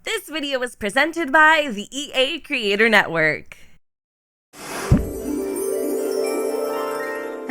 This video was presented by the EA Creator Network.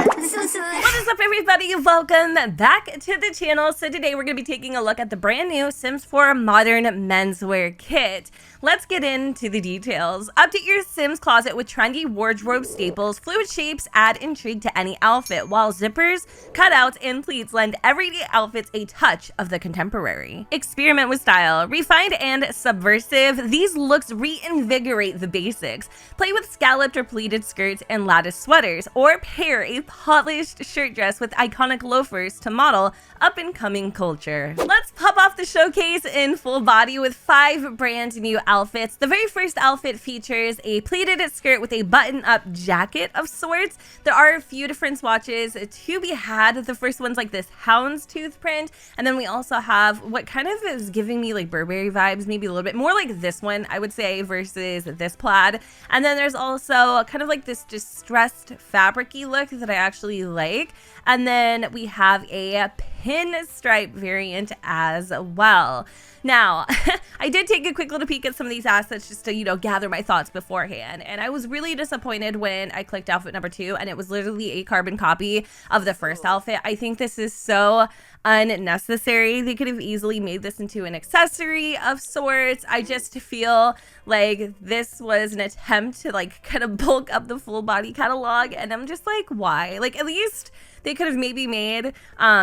What is up, everybody? Welcome back to the channel. So today we're going to be taking a look at the brand new Sims 4 Modern Menswear Kit. Let's get into the details. Update your Sims closet with trendy wardrobe staples. Fluid shapes add intrigue to any outfit, while zippers, cutouts, and pleats lend everyday outfits a touch of the contemporary. Experiment with style. Refined and subversive, these looks reinvigorate the basics. Play with scalloped or pleated skirts and lattice sweaters, or pair a polished shirt dress with iconic loafers to model up-and-coming culture. Let's pop off the showcase in full body with 5 brand new outfits. The very first outfit features a pleated skirt with a button-up jacket of sorts. There are a few different swatches to be had. The first one's like this houndstooth print, and then we also have what kind of is giving me like Burberry vibes, maybe a little bit more like this one, I would say, versus this plaid. And then there's also kind of like this distressed fabric-y look that I actually like. And then we have a pinstripe variant as well. Now, I did take a quick little peek at some of these assets just to, gather my thoughts beforehand. And I was really disappointed when I clicked outfit number 2 and it was literally a carbon copy of the first outfit. I think this is so unnecessary. They could have easily made this into an accessory of sorts. I just feel like this was an attempt to like kind of bulk up the full body catalog, and I'm just like, why? Like, at least they could have maybe made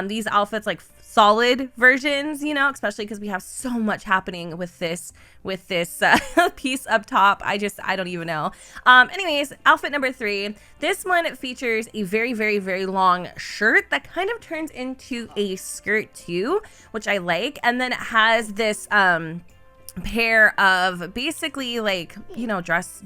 these outfits like solid versions, especially because we have so much happening with this piece up top. I don't even know. Anyways, outfit number 3. This one features a very, very, very long shirt that kind of turns into a skirt too, which I like. And then it has this pair of basically like dress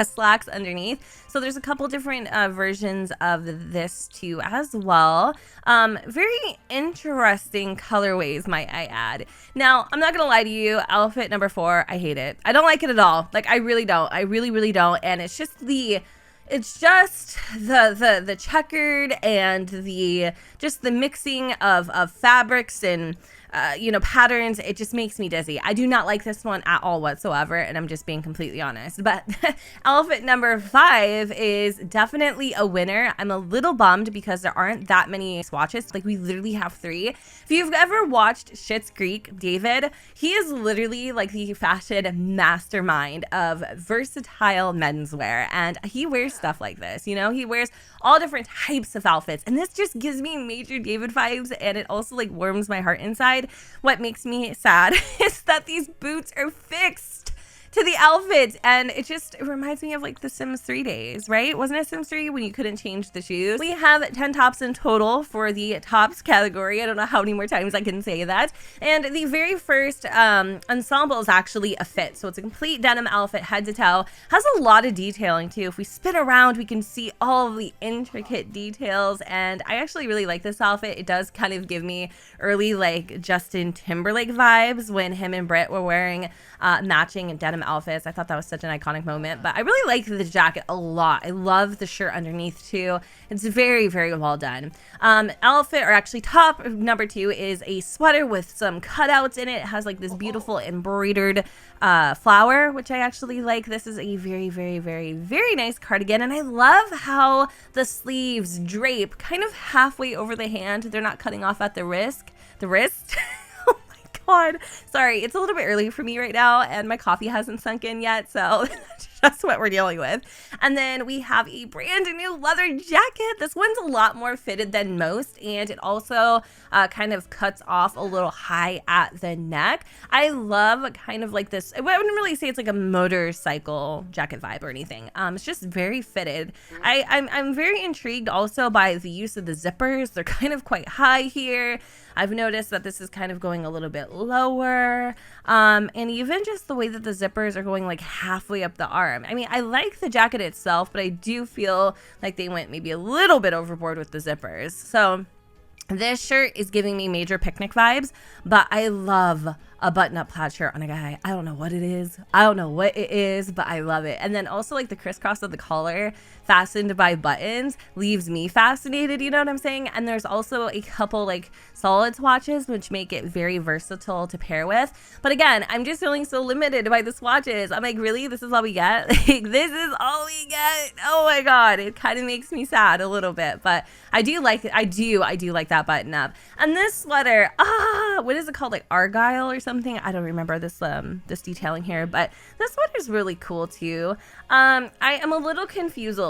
slacks underneath. So there's a couple different versions of this too as well. Very interesting colorways, might I add. Now, I'm not gonna lie to you, outfit number 4, I hate it. I don't like it at all. Like, I really don't. I really don't. And it's just the checkered and the mixing of fabrics and patterns. It just makes me dizzy. I do not like this one at all whatsoever, and I'm just being completely honest. But outfit number 5 is definitely a winner. I'm a little bummed because there aren't that many swatches. Like, we literally have 3. If you've ever watched Schitt's Creek, David, he is literally like the fashion mastermind of versatile menswear, and he wears stuff like this. He wears all different types of outfits, and this just gives me major David vibes, and it also like warms my heart inside. What makes me sad is that these boots are fixed to the outfit, and it reminds me of like the Sims 3 days, right? Wasn't it Sims 3 when you couldn't change the shoes? We have 10 tops in total for the tops category. I don't know how many more times I can say that. And the very first ensemble is actually a fit. So it's a complete denim outfit, head to toe. Has a lot of detailing too. If we spin around, we can see all of the intricate details, and I actually really like this outfit. It does kind of give me early like Justin Timberlake vibes when him and Britt were wearing matching denim outfits. I thought that was such an iconic moment, but I really like the jacket a lot. I love the shirt underneath too. It's very, very well done. Outfit, or actually top number 2, is a sweater with some cutouts in it. It has like this beautiful embroidered flower, which I actually like. This is a very, very, very, very nice cardigan, and I love how the sleeves drape kind of halfway over the hand. They're not cutting off at the wrist. Sorry, it's a little bit early for me right now, and my coffee hasn't sunk in yet, so that's what we're dealing with. And then we have a brand new leather jacket. This one's a lot more fitted than most, and it also kind of cuts off a little high at the neck. I love kind of like this. I wouldn't really say it's like a motorcycle jacket vibe or anything. It's just very fitted. I'm very intrigued also by the use of the zippers. They're kind of quite high here. I've noticed that this is kind of going a little bit lower, and even just the way that the zippers are going like halfway up the arm. I mean, I like the jacket itself, but I do feel like they went maybe a little bit overboard with the zippers. So this shirt is giving me major picnic vibes, but I love a button-up plaid shirt on a guy. I don't know what it is. I don't know what it is, but I love it. And then also like the crisscross of the collar fastened by buttons leaves me fascinated, you know what I'm saying? And there's also a couple like solid swatches which make it very versatile to pair with. But again, I'm just feeling so limited by the swatches. I'm like, really? This is all we get? Like, this is all we get? Oh my god, it kind of makes me sad a little bit, but I do like it. I do like that button up. And this sweater, what is it called? Like Argyle or something? I don't remember this this detailing here, but this sweater is really cool too. I am a little confused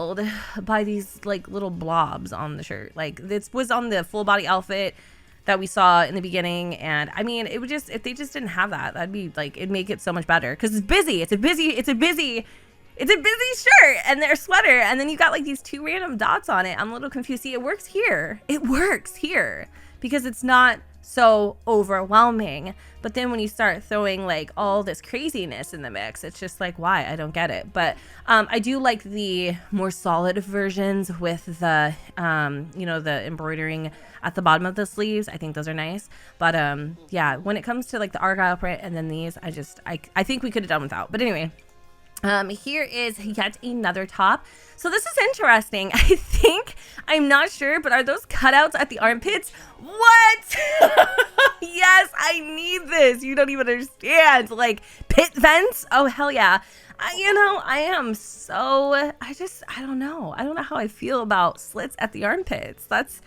by these like little blobs on the shirt. Like this was on the full body outfit that we saw in the beginning, and I mean, it would just, if they just didn't have that, that'd be like, it'd make it so much better, because it's busy. It's a busy shirt and their sweater, and then you got like these two random dots on it. I'm a little confused. See, it works here because it's not so overwhelming, but then when you start throwing like all this craziness in the mix, it's just like, why? I don't get it. But I do like the more solid versions with the you know, the embroidering at the bottom of the sleeves. I think those are nice, but yeah, when it comes to like the Argyle print and then these, I think we could have done without. But anyway, here is yet another top. So this is interesting. I think, I'm not sure, but are those cutouts at the armpits? What? Yes, I need this. You don't even understand. Like pit vents? Oh, hell yeah. You know, I am so, I don't know. I don't know how I feel about slits at the armpits. That's,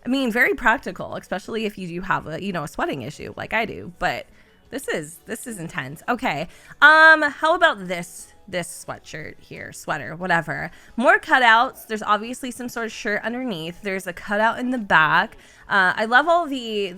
I mean, very practical, especially if you do have a, you know, a sweating issue like I do, but this is intense. Okay. How about this sweatshirt here, sweater, whatever. More cutouts. There's obviously some sort of shirt underneath. There's a cutout in the back. I love all the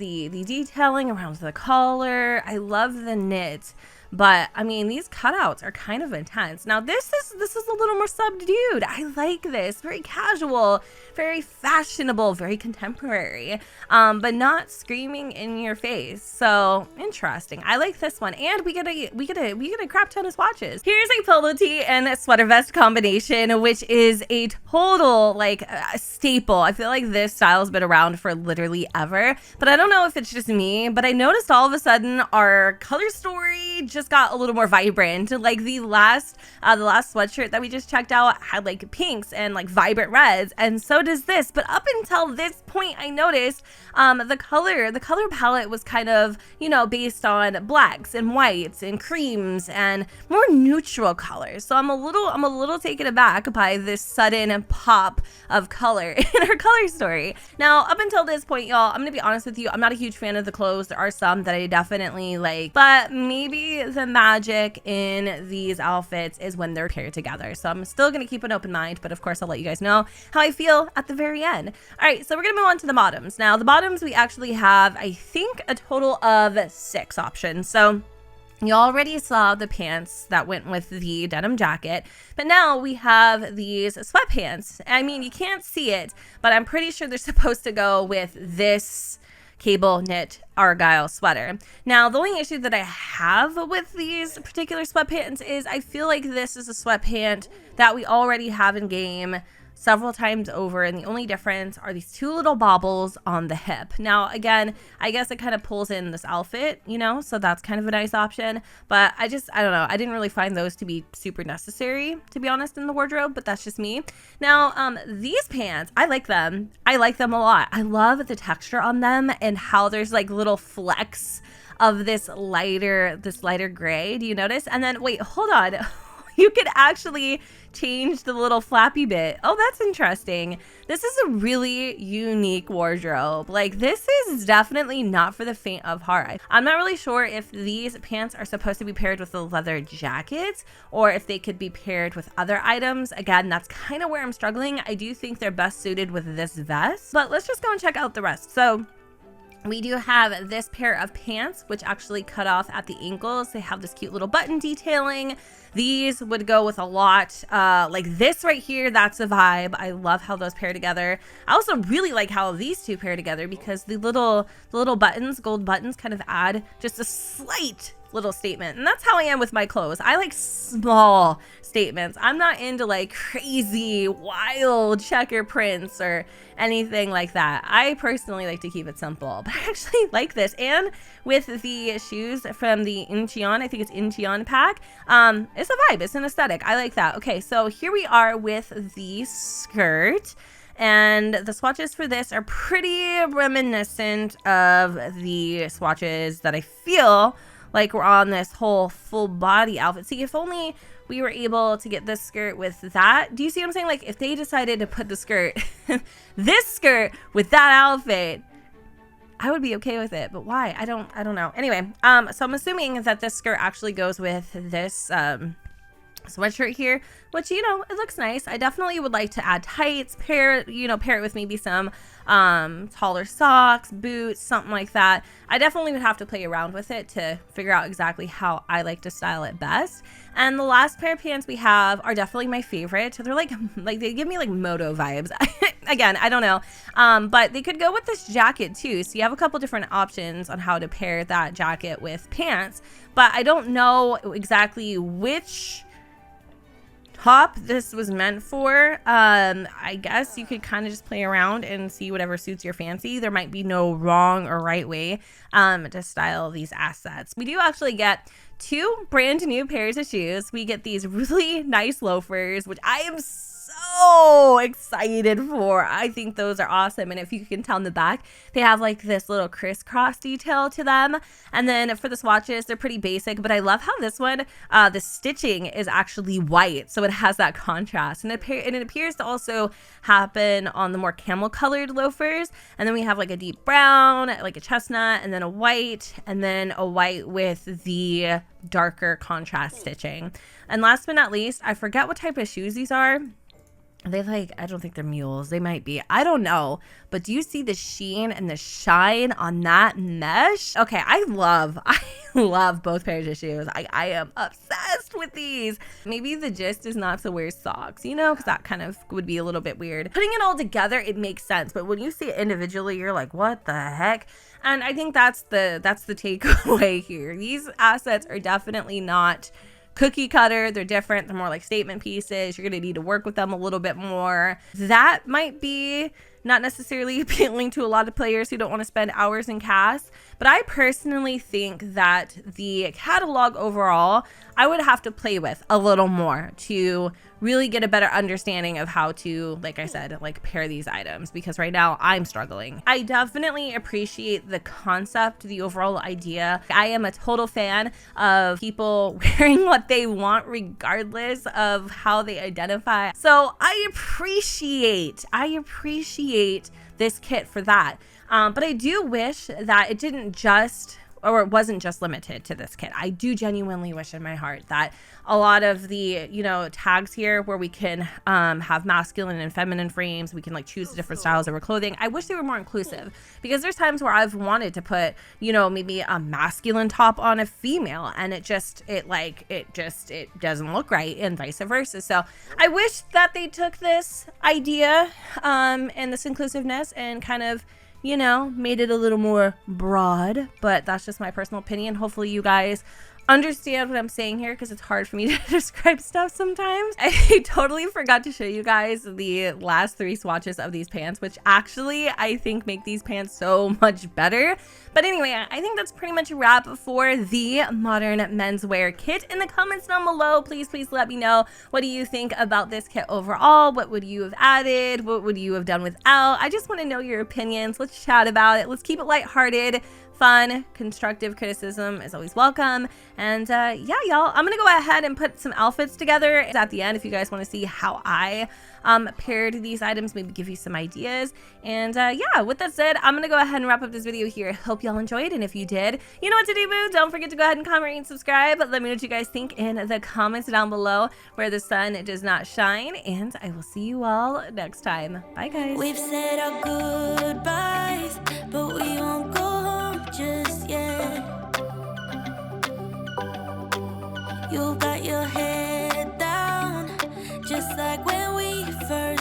detailing around the collar. I love the knit. But I mean, these cutouts are kind of intense. Now this is a little more subdued. I like this. Very casual, very fashionable, very contemporary, but not screaming in your face. So interesting. I like this one, and we get a crap ton of swatches. Here's a polo tee and a sweater vest combination, which is a total like staple. I feel like this style has been around for literally ever, but I don't know if it's just me, but I noticed all of a sudden our color story just got a little more vibrant. Like the last sweatshirt that we just checked out had like pinks and like vibrant reds, and so does this. But up until this point, I noticed the color palette was kind of, you know, based on blacks and whites and creams and more neutral colors. So I'm a little taken aback by this sudden pop of color in our color story. Now, up until this point, y'all, I'm gonna be honest with you, I'm not a huge fan of the clothes. There are some that I definitely like, but maybe the magic in these outfits is when they're paired together. So I'm still gonna keep an open mind, but of course I'll let you guys know how I feel at the very end. All right, so we're gonna move on to the bottoms. Now the bottoms, we actually have, I think, a total of 6 options. So you already saw the pants that went with the denim jacket, but now we have these sweatpants. I mean, you can't see it, but I'm pretty sure they're supposed to go with this cable knit Argyle sweater. Now, the only issue that I have with these particular sweatpants is I feel like this is a sweatpant that we already have in game several times over, and the only difference are these 2 little baubles on the hip. Now, again, I guess it kind of pulls in this outfit, you know, so that's kind of a nice option, but I don't know, I didn't really find those to be super necessary, to be honest, in the wardrobe, but that's just me. Now, these pants, I like them a lot. I love the texture on them and how there's like little flecks of this lighter gray. Do you notice? And then, wait, hold on. You could actually change the little flappy bit. Oh, that's interesting. This is a really unique wardrobe. Like, this is definitely not for the faint of heart. I'm not really sure if these pants are supposed to be paired with the leather jacket or if they could be paired with other items. Again, that's kind of where I'm struggling. I do think they're best suited with this vest, but let's just go and check out the rest. So we do have this pair of pants, which actually cut off at the ankles. They have this cute little button detailing. These would go with a lot, like this right here. That's a vibe. I love how those pair together. I also really like how these two pair together because the little buttons, gold buttons, kind of add just a slight little statement. And that's how I am with my clothes. I like small statements. I'm not into like crazy wild checker prints or anything like that. I personally like to keep it simple, but I actually like this. And with the shoes from the Incheon, I think it's Incheon pack, it's a vibe, it's an aesthetic. I like that. Okay, so here we are with the skirt. And the swatches for this are pretty reminiscent of the swatches that I feel like were on this whole full body outfit. See, if only we were able to get this skirt with that. Do you see what I'm saying? Like if they decided to put the skirt, this skirt with that outfit, I would be okay with it. But why? I don't know. Anyway, so I'm assuming that this skirt actually goes with this sweatshirt here, which, you know, it looks nice. I definitely would like to add tights, pair it with maybe some taller socks, boots, something like that. I definitely would have to play around with it to figure out exactly how I like to style it best. And the last pair of pants we have are definitely my favorite. They're like they give me like moto vibes. Again, I don't know, but they could go with this jacket too. So you have a couple different options on how to pair that jacket with pants, but I don't know exactly which top this was meant for. I guess you could kind of just play around and see whatever suits your fancy. There might be no wrong or right way to style these assets. We do actually get 2 brand new pairs of shoes. We get these really nice loafers, which I am so excited for. I think those are awesome. And if you can tell in the back, they have like this little crisscross detail to them. And then for the swatches, they're pretty basic, but I love how this one, the stitching is actually white. So it has that contrast, and it appears to also happen on the more camel colored loafers. And then we have like a deep brown, like a chestnut, and then a white, and then a white with the darker contrast stitching. And last but not least, I forget what type of shoes these are. They like, I don't think they're mules. They might be. I don't know. But do you see the sheen and the shine on that mesh? Okay, I love both pairs of shoes. I am obsessed with these. Maybe the gist is not to wear socks, you know, because that kind of would be a little bit weird. Putting it all together, it makes sense. But when you see it individually, you're like, what the heck? And I think that's the takeaway here. These assets are definitely not cookie cutter. They're different. They're more like statement pieces. You're going to need to work with them a little bit more. That might be not necessarily appealing to a lot of players who don't want to spend hours in cast. But I personally think that the catalog overall, I would have to play with a little more to really get a better understanding of how to, like I said, like pair these items, because right now I'm struggling. I definitely appreciate the concept, the overall idea. I am a total fan of people wearing what they want regardless of how they identify. So I appreciate this kit for that. But I do wish that it didn't just, or it wasn't just limited to this kit. I do genuinely wish in my heart that a lot of the, you know, tags here where we can have masculine and feminine frames, we can like choose the different styles of our clothing. I wish they were more inclusive, because there's times where I've wanted to put, you know, maybe a masculine top on a female, and it doesn't look right, and vice versa. So I wish that they took this idea and this inclusiveness and kind of, you know, made it a little more broad, but that's just my personal opinion. Hopefully you guys understand what I'm saying here, because it's hard for me to describe stuff sometimes. I totally forgot to show you guys the last 3 swatches of these pants, which actually I think make these pants so much better. But anyway, I think that's pretty much a wrap for the modern menswear kit. In the comments down below, please let me know, what do you think about this kit overall? What would you have added? What would you have done without? I just want to know your opinions. Let's chat about it. Let's keep it lighthearted. Fun, constructive criticism is always welcome. And yeah, y'all, I'm gonna go ahead and put some outfits together at the end if you guys want to see how I paired these items, maybe give you some ideas. And yeah, with that said, I'm gonna go ahead and wrap up this video here. Hope y'all enjoyed, and if you did, you know what to do, boo. Don't forget to go ahead and comment, rate, and subscribe. Let me know what you guys think in the comments down below where the sun does not shine, and I will see you all next time. Bye, guys. We've said our goodbyes, but we won't go home just yet. You've got your head down, just like when we first